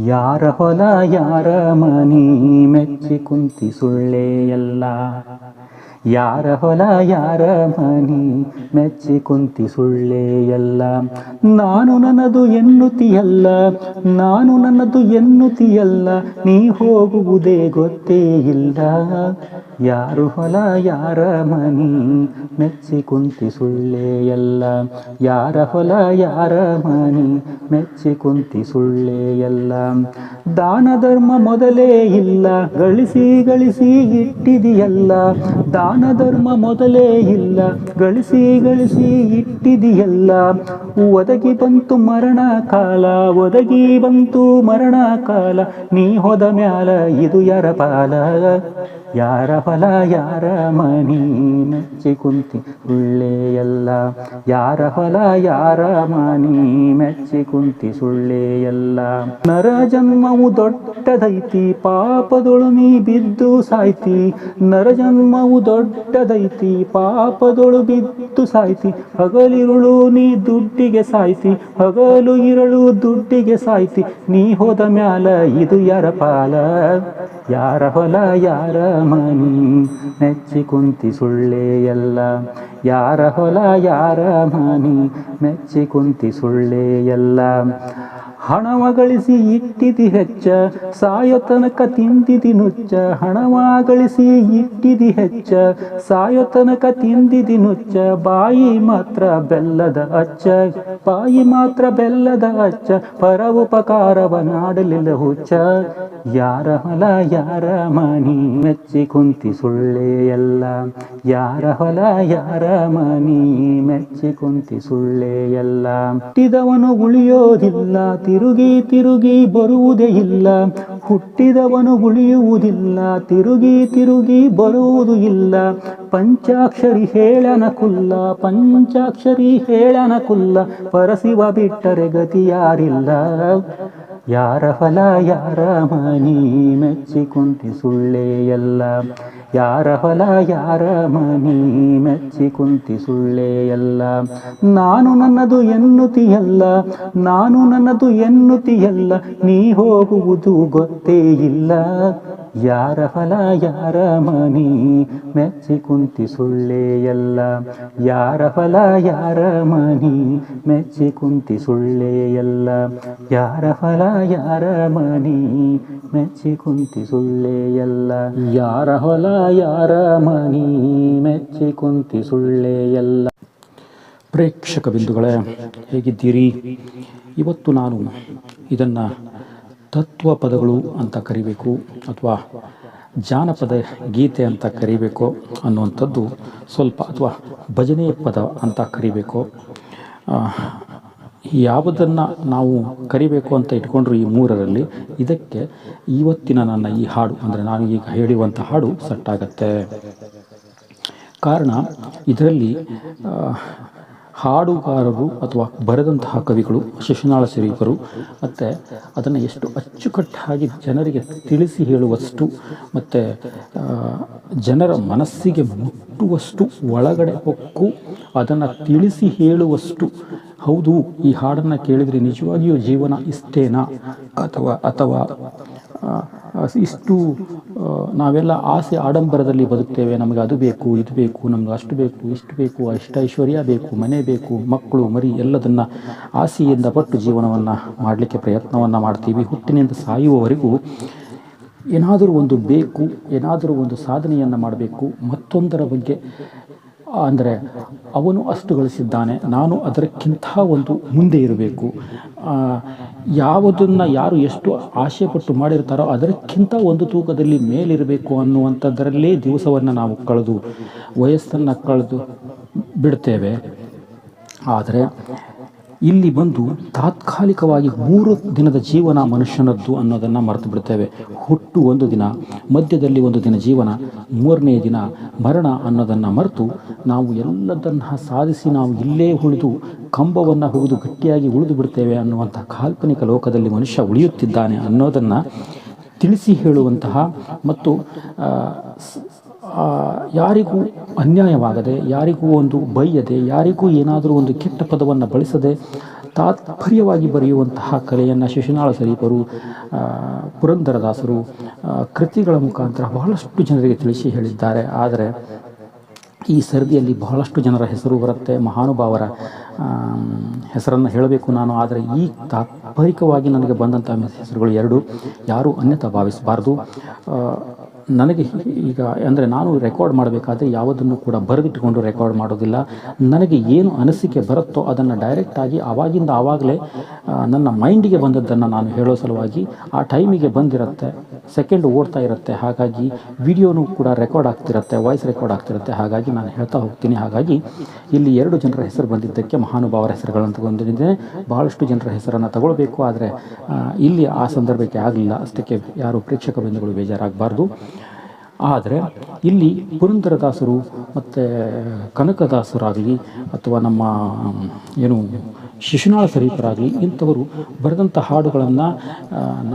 ಯಾರ ಹೊಲ ಯಾರ ಮನಿ ಮೆಚ್ಚಿ ಕುಂತಿ ಸುಳ್ಳೆ ಎಲ್ಲ. ಯಾರ ಹೊಲ ಯಾರ ಮನಿ ಮೆಚ್ಚಿ ಕುಂತಿ ಸುಳ್ಳೆ ಎಲ್ಲ. ನಾನು ನನ್ನದು ಎನ್ನುತ್ತಿಯಲ್ಲ, ನಾನು ನನ್ನದು ಎನ್ನುತ್ತಿಯಲ್ಲ, ನೀ ಹೋಗುವುದೇ ಗೊತ್ತೇ ಇಲ್ಲ. ಯಾರು ಹೊಲ ಯಾರ ಮನಿ ಮೆಚ್ಚಿ ಕುಂತಿ ಸುಳ್ಳೆ ಎಲ್ಲ. ಯಾರ ಹೊಲ ಯಾರ ಮನಿ ಮೆಚ್ಚಿ ಕುಂತಿ ಸುಳ್ಳೆ ಎಲ್ಲ. ದಾನ ಧರ್ಮ ಮೊದಲೇ ಇಲ್ಲ, ಗಳಿಸಿ ಗಳಿಸಿ ಇಟ್ಟಿದೆಯಲ್ಲ. ದಾನ ಧರ್ಮ ಮೊದಲೇ ಇಲ್ಲ, ಗಳಿಸಿ ಗಳಿಸಿ ಇಟ್ಟಿದೆಯಲ್ಲ. ಒದಗಿ ಬಂತು ಮರಣ ಕಾಲ, ಒದಗಿ ಬಂತು ಮರಣ ಕಾಲ, ನೀ ಹೋದ ಮ್ಯಾಲ ಇದು ಯಾರ ಪಾಲ. ಯಾರ ಹೊಲ ಯಾರ ಮನಿ ಮೆಚ್ಚಿ ಕುಂತಿ ಸುಳ್ಳೆ ಎಲ್ಲ. ಯಾರ ಹೊಲ ಯಾರ ಮನಿ ಮೆಚ್ಚಿ ಕುಂತಿ ಸುಳ್ಳೆ ಎಲ್ಲ. ನರ ಜನ್ಮವು ದೊಡ್ಡದೈತಿ, ಪಾಪದೊಳು ನೀ ಬಿದ್ದು ಸಾಯ್ತಿ. ನರ ಜನ್ಮವು ದೊಡ್ಡದೈತಿ, ಪಾಪದೊಳು ಬಿದ್ದು ಸಾಯ್ತಿ. ಹಗಲಿರುಳು ನೀ ದುಡ್ಡಿಗೆ ಸಾಯ್ತಿ, ಹಗಲು ಇರಳು ದುಡ್ಡಿಗೆ ಸಾಯ್ತಿ, ನೀ ಹೋದ ಮ್ಯಾಲ ಇದು ಯಾರ ಪಾಲ. ಯಾರ ಹೊಲ ಯಾರ ಮನಿ ಮೆಚ್ಚಿ ಕುಂತಿ ಸುಳ್ಳೆ ಎಲ್ಲ. ಯಾರ ಹೊಲ ಯಾರ ಮನಿ ಮೆಚ್ಚಿ ಕುಂತಿ ಸುಳ್ಳೆ ಎಲ್ಲ. ಹಣವ ಗಳಿಸಿ ಇಟ್ಟಿದಿ ಹೆಚ್ಚ, ಸಾಯೋ ತನಕ ತಿಂದಿದಿ ನುಚ್ಚ. ಹಣವ ಗಳಿಸಿ ಇಟ್ಟಿದಿ ಹೆಚ್ಚ, ಸಾಯೋ ತನಕ ತಿಂದಿದಿ ನುಚ್ಚ. ಬಾಯಿ ಮಾತ್ರ ಬೆಲ್ಲದ ಅಚ್ಚ, ಬಾಯಿ ಮಾತ್ರ ಬೆಲ್ಲದ ಅಚ್ಚ, ಪರ ಉಪಕಾರವ ನಾಡಲಿಲ್ಲ ಹುಚ್ಚ. ಯಾರ ಹೊಲ ಯಾರ ಮನಿ ಮೆಚ್ಚಿ ಕುಂತಿ ಸುಳ್ಳೆ ಎಲ್ಲ. ಯಾರ ಹೊಲ ಯಾರ ಮನಿ ಮೆಚ್ಚಿ ಕುಂತಿ ಸುಳ್ಳೆ ಎಲ್ಲ. ಹುಟ್ಟಿದವನು ಉಳಿಯೋದಿಲ್ಲ, ತಿರುಗಿ ತಿರುಗಿ ಬರುವುದೇ ಇಲ್ಲ. ಹುಟ್ಟಿದವನು ಉಳಿಯುವುದಿಲ್ಲ, ತಿರುಗಿ ತಿರುಗಿ ಬರುವುದು ಇಲ್ಲ. ಪಂಚಾಕ್ಷರಿ ಹೇಳನ ಕುಲ್ಲ, ಪಂಚಾಕ್ಷರಿ ಹೇಳನ ಕುಲ್ಲ, ಪರಸಿವ ಬಿಟ್ಟರೆ ಗತಿ ಯಾರಿಲ್ಲ. ಯಾರ ಹೊಲ ಯಾರ ಮನಿ ಮೆಚ್ಚಿ ಕುಂತಿ ಸುಳ್ಳೆ ಎಲ್ಲ. ಯಾರ ಹೊಲ ಯಾರ ಮನಿ ಮೆಚ್ಚಿ ಕುಂತಿ ಸುಳ್ಳೆ ಎಲ್ಲ. ನಾನು ನನ್ನದು ಎನ್ನುತ್ತಿಯಲ್ಲ, ನಾನು ನನ್ನದು ಎನ್ನುತ್ತಿಯಲ್ಲ, ನೀ ಹೋಗುವುದು ಗೊತ್ತೇ ಇಲ್ಲ. ಯಾರ ಹೊಲ ಯಾರ ಮನಿ ಮೆಚ್ಚಿ ಕುಂತಿ ಸುಳ್ಳೆ ಎಲ್ಲ. ಯಾರ ಹೊಲ ಯಾರ ಮನಿ ಮೆಚ್ಚಿ ಕುಂತಿ ಸುಳ್ಳೆ ಎಲ್ಲ. ಯಾರ ಹೊಲ ಯಾರ ಮನಿ ಮೆಚ್ಚಿ ಕುಂತಿ ಸುಳ್ಳೆ ಎಲ್ಲ. ಯಾರ ಹೊಲ ಯಾರ ಮನಿ ಮೆಚ್ಚಿ ಕುಂತಿ ಸುಳ್ಳೆ ಎಲ್ಲ. ಪ್ರೇಕ್ಷಕ ಬಿಂದುಗಳೇ, ಹೇಗಿದ್ದೀರಿ? ಇವತ್ತು ನಾನು ಇದನ್ನು ತತ್ವ ಪದಗಳು ಅಂತ ಕರಿಬೇಕು ಅಥವಾ ಜಾನಪದ ಗೀತೆ ಅಂತ ಕರಿಬೇಕು ಅನ್ನುವಂಥದ್ದು ಸ್ವಲ್ಪ, ಅಥವಾ ಭಜನೆ ಪದ ಅಂತ ಕರಿಬೇಕು, ಯಾವುದನ್ನು ನಾವು ಕರಿಬೇಕು ಅಂತ ಇಟ್ಕೊಂಡ್ರು ಈ ಮೂರರಲ್ಲಿ ಇದಕ್ಕೆ ಇವತ್ತಿನ ನನ್ನ ಈ ಹಾಡು, ಅಂದರೆ ನಾನು ಈಗ ಹೇಳುವಂಥ ಹಾಡು ಸೆಟ್ಟಾಗತ್ತೆ. ಕಾರಣ ಇದರಲ್ಲಿ ಹಾಡುಗಾರರು ಅಥವಾ ಬರೆದಂತಹ ಕವಿಗಳು ಶಿಶುನಾಳ ಶರೀಫರು ಮತ್ತು ಅದನ್ನು ಎಷ್ಟು ಅಚ್ಚುಕಟ್ಟಾಗಿ ಜನರಿಗೆ ತಿಳಿಸಿ ಹೇಳುವಷ್ಟು ಮತ್ತು ಜನರ ಮನಸ್ಸಿಗೆ ಮುಟ್ಟುವಷ್ಟು, ಒಳಗಡೆ ಹೊಕ್ಕು ಅದನ್ನು ತಿಳಿಸಿ ಹೇಳುವಷ್ಟು, ಹೌದು ಈ ಹಾಡನ್ನು ಕೇಳಿದರೆ ನಿಜವಾಗಿಯೂ ಜೀವನ ಇಷ್ಟೇನಾ ಅಥವಾ ಇಷ್ಟು ನಾವೆಲ್ಲ ಆಸೆ ಆಡಂಬರದಲ್ಲಿ ಬದುಕ್ತೇವೆ, ನಮಗೆ ಅದು ಬೇಕು ಇದು ಬೇಕು, ನಮ್ಗೆ ಅಷ್ಟು ಬೇಕು ಇಷ್ಟು ಬೇಕು, ಐಶ್ವರ್ಯ ಬೇಕು, ಮನೆ ಬೇಕು, ಮಕ್ಕಳು ಮರಿ ಎಲ್ಲದನ್ನು ಆಸೆಯಿಂದ ಪಟ್ಟು ಜೀವನವನ್ನು ಮಾಡಲಿಕ್ಕೆ ಪ್ರಯತ್ನವನ್ನು ಮಾಡ್ತೀವಿ. ಹುಟ್ಟಿನಿಂದ ಸಾಯುವವರೆಗೂ ಏನಾದರೂ ಒಂದು ಬೇಕು, ಏನಾದರೂ ಒಂದು ಸಾಧನೆಯನ್ನು ಮಾಡಬೇಕು, ಮತ್ತೊಂದರ ಬಗ್ಗೆ, ಅಂದರೆ ಅವನು ಅಷ್ಟು ಗಳಿಸಿದ್ದಾನೆ, ನಾನು ಅದಕ್ಕಿಂತ ಒಂದು ಮುಂದೆ ಇರಬೇಕು, ಯಾವುದನ್ನು ಯಾರು ಎಷ್ಟು ಆಸೆಪಟ್ಟು ಮಾಡಿರ್ತಾರೋ ಅದಕ್ಕಿಂತ ಒಂದು ತೂಕದಲ್ಲಿ ಮೇಲಿರಬೇಕು ಅನ್ನುವಂಥದ್ದರಲ್ಲೇ ದಿವಸವನ್ನು ನಾವು ಕಳೆದು ವಯಸ್ಸನ್ನು ಕಳೆದು ಬಿಡ್ತೇವೆ. ಆದರೆ ಇಲ್ಲಿ ಬಂದು ತಾತ್ಕಾಲಿಕವಾಗಿ 3 ದಿನದ ಜೀವನ ಮನುಷ್ಯನದ್ದು ಅನ್ನೋದನ್ನು ಮರೆತು ಬಿಡ್ತೇವೆ. ಹುಟ್ಟು ಒಂದು ದಿನ, ಮಧ್ಯದಲ್ಲಿ ಒಂದು ದಿನ ಜೀವನ, 3ನೇ ದಿನ ಮರಣ ಅನ್ನೋದನ್ನು ಮರೆತು ನಾವು ಎಲ್ಲದನ್ನು ಸಾಧಿಸಿ ನಾವು ಇಲ್ಲೇ ಉಳಿದು ಕಂಬವನ್ನು ಹುಗಿದು ಗಟ್ಟಿಯಾಗಿ ಉಳಿದು ಬಿಡ್ತೇವೆ ಅನ್ನುವಂಥ ಕಾಲ್ಪನಿಕ ಲೋಕದಲ್ಲಿ ಮನುಷ್ಯ ಉಳಿಯುತ್ತಿದ್ದಾನೆ ಅನ್ನೋದನ್ನು ತಿಳಿಸಿ ಹೇಳುವಂತಹ ಮತ್ತು ಯಾರಿಗೂ ಅನ್ಯಾಯವಾಗದೆ, ಯಾರಿಗೂ ಒಂದು ಬೈಯದೆ, ಯಾರಿಗೂ ಏನಾದರೂ ಒಂದು ಕೆಟ್ಟ ಪದವನ್ನು ಬಳಸದೆ ತಾತ್ಪರ್ಯವಾಗಿ ಬರೆಯುವಂತಹ ಕಲೆಯನ್ನು ಶಿಶುನಾಳ ಶರೀಫರು, ಪುರಂದರದಾಸರು ಕೃತಿಗಳ ಮುಖಾಂತರ ಬಹಳಷ್ಟು ಜನರಿಗೆ ತಿಳಿಸಿ ಹೇಳಿದ್ದಾರೆ. ಆದರೆ ಈ ಸರದಿಯಲ್ಲಿ ಬಹಳಷ್ಟು ಜನರ ಹೆಸರು ಬರುತ್ತೆ, ಮಹಾನುಭಾವರ ಹೆಸರನ್ನು ಹೇಳಬೇಕು ನಾನು. ಆದರೆ ಈ ತಾತ್ಪರಿಕವಾಗಿ ನನಗೆ ಬಂದಂಥ ಹೆಸರುಗಳು ಎರಡು, ಯಾರೂ ಅನ್ಯತಾ ಭಾವಿಸಬಾರ್ದು. ನನಗೆ ಈಗ ಅಂದರೆ ನಾನು ರೆಕಾರ್ಡ್ ಮಾಡಬೇಕಾದ್ರೆ ಯಾವುದನ್ನು ಕೂಡ ಬರೆದಿಟ್ಟುಕೊಂಡು ರೆಕಾರ್ಡ್ ಮಾಡೋದಿಲ್ಲ. ನನಗೆ ಏನು ಅನಿಸಿಕೆ ಬರುತ್ತೋ ಅದನ್ನು ಡೈರೆಕ್ಟಾಗಿ ಆವಾಗಲೇ ನನ್ನ ಮೈಂಡಿಗೆ ಬಂದದ್ದನ್ನು ನಾನು ಹೇಳೋ ಸಲುವಾಗಿ ಆ ಟೈಮಿಗೆ ಬಂದಿರುತ್ತೆ, ಸೆಕೆಂಡ್ ಓಡ್ತಾ ಇರುತ್ತೆ. ಹಾಗಾಗಿ ವಿಡಿಯೋನೂ ಕೂಡ ರೆಕಾರ್ಡ್ ಆಗ್ತಿರುತ್ತೆ, ವಾಯ್ಸ್ ರೆಕಾರ್ಡ್ ಆಗ್ತಿರುತ್ತೆ. ಹಾಗಾಗಿ ನಾನು ಹೇಳ್ತಾ ಹೋಗ್ತೀನಿ. ಹಾಗಾಗಿ ಇಲ್ಲಿ 2 ಜನರ ಹೆಸರು ಬಂದಿದ್ದಕ್ಕೆ ಮಹಾನುಭಾವರ ಹೆಸರುಗಳನ್ನು ತಗೊಂಡಿದ್ದೇನೆ. ಬಹಳಷ್ಟು ಜನರ ಹೆಸರನ್ನು ತಗೊಳ್ಬೇಕು, ಆದರೆ ಇಲ್ಲಿ ಆ ಸಂದರ್ಭಕ್ಕೆ ಆಗಲಿಲ್ಲ. ಅಷ್ಟಕ್ಕೆ ಯಾರು ಪ್ರೇಕ್ಷಕ ಬಂಧುಗಳು ಬೇಜಾರಾಗಬಾರ್ದು. ಆದರೆ ಇಲ್ಲಿ ಪುರಂದರದಾಸರು ಮತ್ತು ಕನಕದಾಸರಾಗಲಿ ಅಥವಾ ನಮ್ಮ ಏನು ಶಿಶುನಾಳ ಶರೀಫರಾಗಲಿ ಇಂಥವರು ಬರೆದಂಥ ಹಾಡುಗಳನ್ನು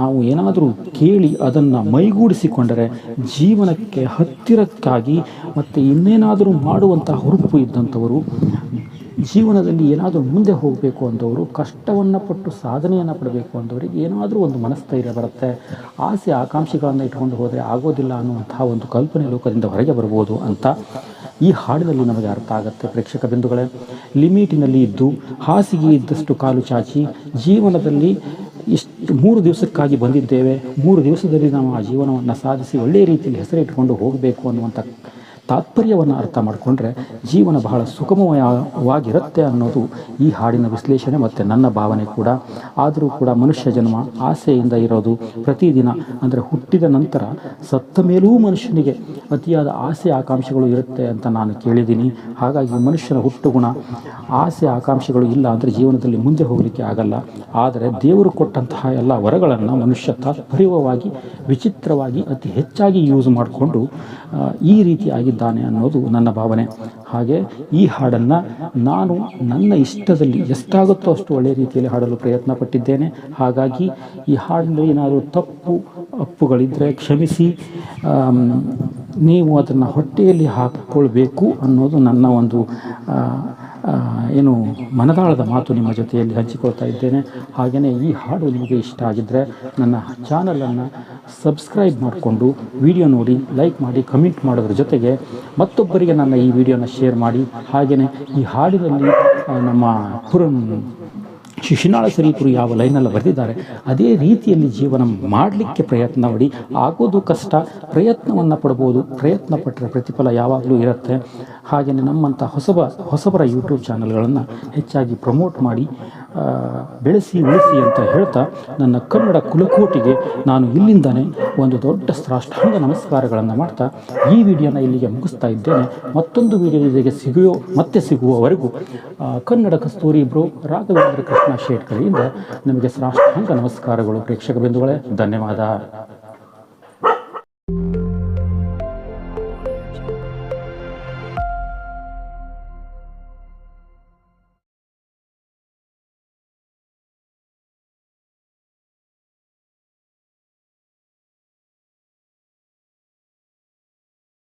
ನಾವು ಏನಾದರೂ ಕೇಳಿ ಅದನ್ನು ಮೈಗೂಡಿಸಿಕೊಂಡರೆ ಜೀವನಕ್ಕೆ ಹತ್ತಿರಕ್ಕಾಗಿ ಮತ್ತು ಇನ್ನೇನಾದರೂ ಮಾಡುವಂಥ ಹುರುಪು ಇದ್ದಂಥವರು, ಜೀವನದಲ್ಲಿ ಏನಾದರೂ ಮುಂದೆ ಹೋಗಬೇಕು ಅಂದವರು, ಕಷ್ಟವನ್ನು ಪಟ್ಟು ಸಾಧನೆಯನ್ನು ಪಡಬೇಕು ಅಂದವರಿಗೆ ಏನಾದರೂ ಒಂದು ಮನಸ್ಥೈರ್ಯ ಬರುತ್ತೆ. ಆಸೆ ಆಕಾಂಕ್ಷೆಗಳನ್ನು ಇಟ್ಕೊಂಡು ಹೋದರೆ ಆಗೋದಿಲ್ಲ ಅನ್ನುವಂಥ ಒಂದು ಕಲ್ಪನೆ ಲೋಕದಿಂದ ಹೊರಗೆ ಬರ್ಬೋದು ಅಂತ ಈ ಹಾಡಿನಲ್ಲಿ ನಮಗೆ ಅರ್ಥ ಆಗುತ್ತೆ. ಪ್ರೇಕ್ಷಕ ಬಿಂದುಗಳೇ, ಲಿಮಿಟಿನಲ್ಲಿ ಇದ್ದು ಹಾಸಿಗೆ ಇದ್ದಷ್ಟು ಕಾಲು ಚಾಚಿ ಜೀವನದಲ್ಲಿ ಇಷ್ಟು 3 ದಿವಸಕ್ಕಾಗಿ ಬಂದಿದ್ದೇವೆ, 3 ದಿವಸದಲ್ಲಿ ನಾವು ಆ ಜೀವನವನ್ನು ಸಾಧಿಸಿ ಒಳ್ಳೆಯ ರೀತಿಯಲ್ಲಿ ಹೆಸರಿಟ್ಟುಕೊಂಡು ಹೋಗಬೇಕು ಅನ್ನುವಂಥ ತಾತ್ಪರ್ಯವನ್ನು ಅರ್ಥ ಮಾಡಿಕೊಂಡ್ರೆ ಜೀವನ ಬಹಳ ಸುಗಮವಾಗಿರುತ್ತೆ ಅನ್ನೋದು ಈ ಹಾಡಿನ ವಿಶ್ಲೇಷಣೆ ಮತ್ತು ನನ್ನ ಭಾವನೆ ಕೂಡ. ಆದರೂ ಕೂಡ ಮನುಷ್ಯ ಜನ್ಮ ಆಸೆಯಿಂದ ಇರೋದು ಪ್ರತಿದಿನ, ಅಂದರೆ ಹುಟ್ಟಿದ ನಂತರ ಸತ್ತ ಮೇಲೂ ಮನುಷ್ಯನಿಗೆ ಅತಿಯಾದ ಆಸೆ ಆಕಾಂಕ್ಷೆಗಳು ಇರುತ್ತೆ ಅಂತ ನಾನು ಕೇಳಿದ್ದೀನಿ. ಹಾಗಾಗಿ ಮನುಷ್ಯನ ಹುಟ್ಟುಗುಣ ಆಸೆ ಆಕಾಂಕ್ಷೆಗಳು ಇಲ್ಲ ಅಂದರೆ ಜೀವನದಲ್ಲಿ ಮುಂದೆ ಹೋಗಲಿಕ್ಕೆ ಆಗಲ್ಲ. ಆದರೆ ದೇವರು ಕೊಟ್ಟಂತಹ ಎಲ್ಲ ವರಗಳನ್ನು ಮನುಷ್ಯ ತಾತ್ಪರ್ಯವಾಗಿ ವಿಚಿತ್ರವಾಗಿ ಅತಿ ಹೆಚ್ಚಾಗಿ ಯೂಸ್ ಮಾಡಿಕೊಂಡು ಈ ರೀತಿಯಾಗಿದ್ದಾನೆ ಅನ್ನೋದು ನನ್ನ ಭಾವನೆ. ಹಾಗೆ ಈ ಹಾಡನ್ನು ನಾನು ನನ್ನ ಇಷ್ಟದಲ್ಲಿ ಎಷ್ಟಾಗುತ್ತೋ ಅಷ್ಟು ಒಳ್ಳೆಯ ರೀತಿಯಲ್ಲಿ ಹಾಡಲು ಪ್ರಯತ್ನ ಪಟ್ಟಿದ್ದೇನೆ. ಹಾಗಾಗಿ ಈ ಹಾಡಿನಲ್ಲಿ ಏನಾದರೂ ತಪ್ಪು ಅಪ್ಪುಗಳಿದ್ದರೆ ಕ್ಷಮಿಸಿ, ನೀವು ಅದನ್ನು ಹೊಟ್ಟೆಯಲ್ಲಿ ಹಾಕಿಕೊಳ್ಬೇಕು ಅನ್ನೋದು ನನ್ನ ಒಂದು ಏನು ಮನದಾಳದ ಮಾತು ನಿಮ್ಮ ಜೊತೆಯಲ್ಲಿ ಹಂಚಿಕೊಳ್ತಾ ಇದ್ದೇನೆ. ಹಾಗೆಯೇ ಈ ಹಾಡು ನಿಮಗೆ ಇಷ್ಟ ಆಗಿದ್ದರೆ ನನ್ನ ಚಾನಲನ್ನು ಸಬ್ಸ್ಕ್ರೈಬ್ ಮಾಡಿಕೊಂಡು ವಿಡಿಯೋ ನೋಡಿ, ಲೈಕ್ ಮಾಡಿ, ಕಮೆಂಟ್ ಮಾಡೋದ್ರ ಜೊತೆಗೆ ಮತ್ತೊಬ್ಬರಿಗೆ ನನ್ನ ಈ ವಿಡಿಯೋನ ಶೇರ್ ಮಾಡಿ. ಹಾಗೆಯೇ ಈ ಹಾಡಿನಲ್ಲಿ ನಮ್ಮ ಶಿಶುನಾಳ ಶರೀಫರು ಯಾವ ಲೈನೆಲ್ಲ ಬರೆದಿದ್ದಾರೆ ಅದೇ ರೀತಿಯಲ್ಲಿ ಜೀವನ ಮಾಡಲಿಕ್ಕೆ ಪ್ರಯತ್ನ ಮಾಡಿ. ಆಗೋದು ಕಷ್ಟ, ಪ್ರಯತ್ನವನ್ನು ಪಡ್ಬೋದು. ಪ್ರಯತ್ನ ಪಟ್ಟರೆ ಪ್ರತಿಫಲ ಯಾವಾಗಲೂ ಇರುತ್ತೆ. ಹಾಗೆಯೇ ನಮ್ಮಂಥ ಹೊಸಬರ ಯೂಟ್ಯೂಬ್ ಚಾನಲ್ಗಳನ್ನು ಹೆಚ್ಚಾಗಿ ಪ್ರಮೋಟ್ ಮಾಡಿ ಬೆಳೆಸಿ ಉಳಿಸಿ ಅಂತ ಹೇಳ್ತಾ ನನ್ನ ಕನ್ನಡ ಕುಲಕೋಟಿಗೆ ನಾನು ಇಲ್ಲಿಂದನೇ ಒಂದು ದೊಡ್ಡ ಸಾಷ್ಟಾಂಗ ನಮಸ್ಕಾರಗಳನ್ನು ಮಾಡ್ತಾ ಈ ವಿಡಿಯೋನ ಇಲ್ಲಿಗೆ ಮುಗಿಸ್ತಾ ಇದ್ದೇನೆ. ಮತ್ತೊಂದು ವಿಡಿಯೋದಿಗೆ ಮತ್ತೆ ಸಿಗುವವರೆಗೂ ಕನ್ನಡ ಕಸ್ತೂರಿ ಬ್ರೋ ರಾಘವೇಂದ್ರ ಕೃಷ್ಣ ಶೇಟ್ಕರಿಂದ ನಿಮಗೆ ಸಾಷ್ಟಾಂಗ ನಮಸ್ಕಾರಗಳು ಪ್ರೇಕ್ಷಕ ಬಿಂದುಗಳೇ. ಧನ್ಯವಾದ.